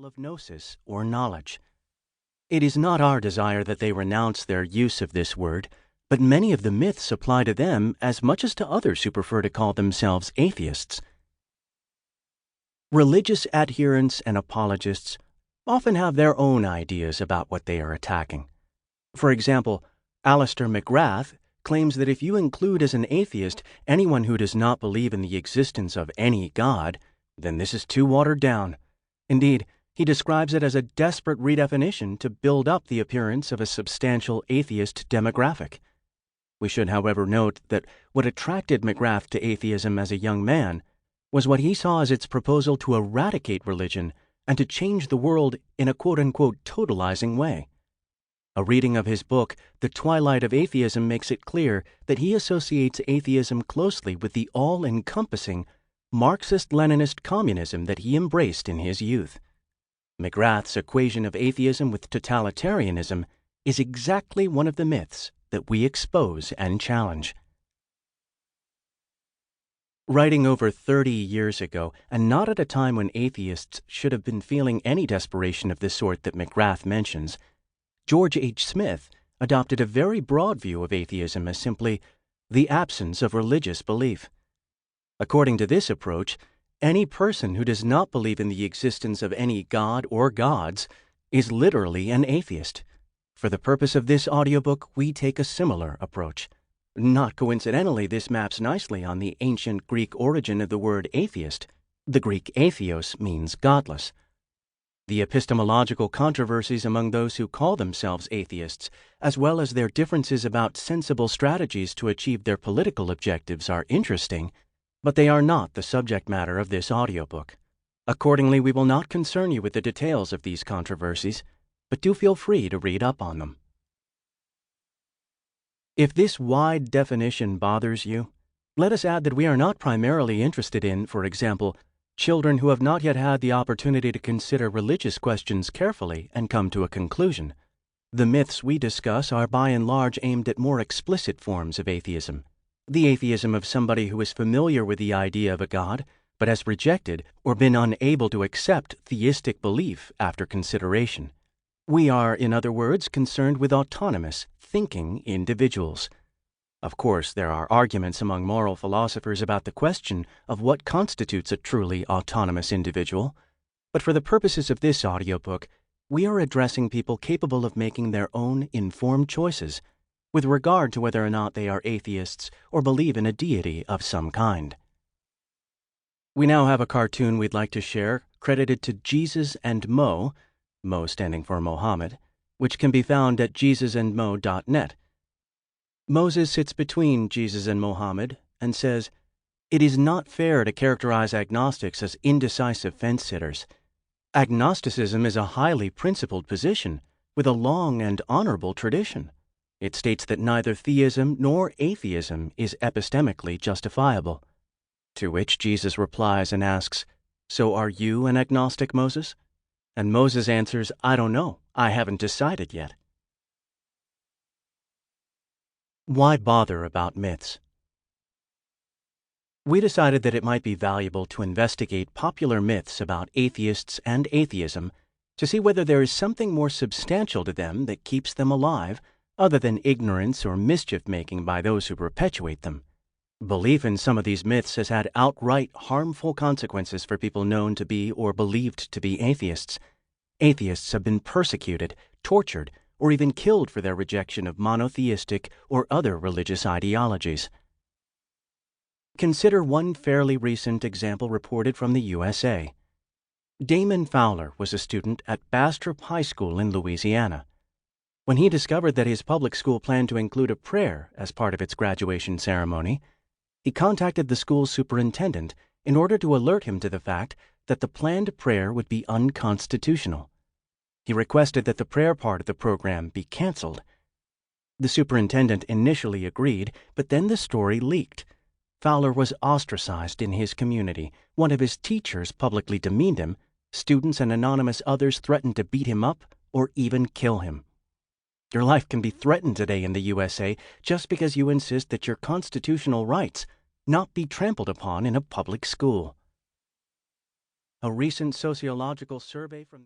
of gnosis or knowledge. It is not our desire that they renounce their use of this word, but many of the myths apply to them as much as to others who prefer to call themselves atheists. Religious adherents and apologists often have their own ideas about what they are attacking. For example, Alistair McGrath claims that if you include as an atheist anyone who does not believe in the existence of any God, then this is too watered down. Indeed, he describes it as a desperate redefinition to build up the appearance of a substantial atheist demographic. We should, however, note that what attracted McGrath to atheism as a young man was what he saw as its proposal to eradicate religion and to change the world in a quote-unquote totalizing way. A reading of his book, The Twilight of Atheism, makes it clear that he associates atheism closely with the all-encompassing Marxist-Leninist communism that he embraced in his youth. McGrath's equation of atheism with totalitarianism is exactly one of the myths that we expose and challenge. Writing over 30 years ago, and not at a time when atheists should have been feeling any desperation of the sort that McGrath mentions, George H. Smith adopted a very broad view of atheism as simply the absence of religious belief. According to this approach, any person who does not believe in the existence of any god or gods is literally an atheist. For the purpose of this audiobook, we take a similar approach. Not coincidentally, this maps nicely on the ancient Greek origin of the word atheist. The Greek atheos means godless. The epistemological controversies among those who call themselves atheists, as well as their differences about sensible strategies to achieve their political objectives, are interesting, but they are not the subject matter of this audiobook. Accordingly, we will not concern you with the details of these controversies, but do feel free to read up on them. If this wide definition bothers you, let us add that we are not primarily interested in, for example, children who have not yet had the opportunity to consider religious questions carefully and come to a conclusion. The myths we discuss are by and large aimed at more explicit forms of atheism. The atheism of somebody who is familiar with the idea of a God, but has rejected or been unable to accept theistic belief after consideration. We are, in other words, concerned with autonomous, thinking individuals. Of course, there are arguments among moral philosophers about the question of what constitutes a truly autonomous individual, but for the purposes of this audiobook, we are addressing people capable of making their own informed choices with regard to whether or not they are atheists or believe in a deity of some kind. We now have a cartoon we'd like to share credited to Jesus and Mo, Mo standing for Mohammed, which can be found at jesusandmo.net. Moses sits between Jesus and Mohammed and says, "It is not fair to characterize agnostics as indecisive fence-sitters. Agnosticism is a highly principled position with a long and honorable tradition. It states that neither theism nor atheism is epistemically justifiable." To which Jesus replies and asks, "So are you an agnostic, Moses?" And Moses answers, "I don't know. I haven't decided yet." Why bother about myths? We decided that it might be valuable to investigate popular myths about atheists and atheism to see whether there is something more substantial to them that keeps them alive, other than ignorance or mischief-making by those who perpetuate them. Belief in some of these myths has had outright harmful consequences for people known to be or believed to be atheists. Atheists have been persecuted, tortured, or even killed for their rejection of monotheistic or other religious ideologies. Consider one fairly recent example reported from the USA. Damon Fowler was a student at Bastrop High School in Louisiana. When he discovered that his public school planned to include a prayer as part of its graduation ceremony, he contacted the school's superintendent in order to alert him to the fact that the planned prayer would be unconstitutional. He requested that the prayer part of the program be canceled. The superintendent initially agreed, but then the story leaked. Fowler was ostracized in his community. One of his teachers publicly demeaned him. Students and anonymous others threatened to beat him up or even kill him. Your life can be threatened today in the USA just because you insist that your constitutional rights not be trampled upon in a public school. A recent sociological survey from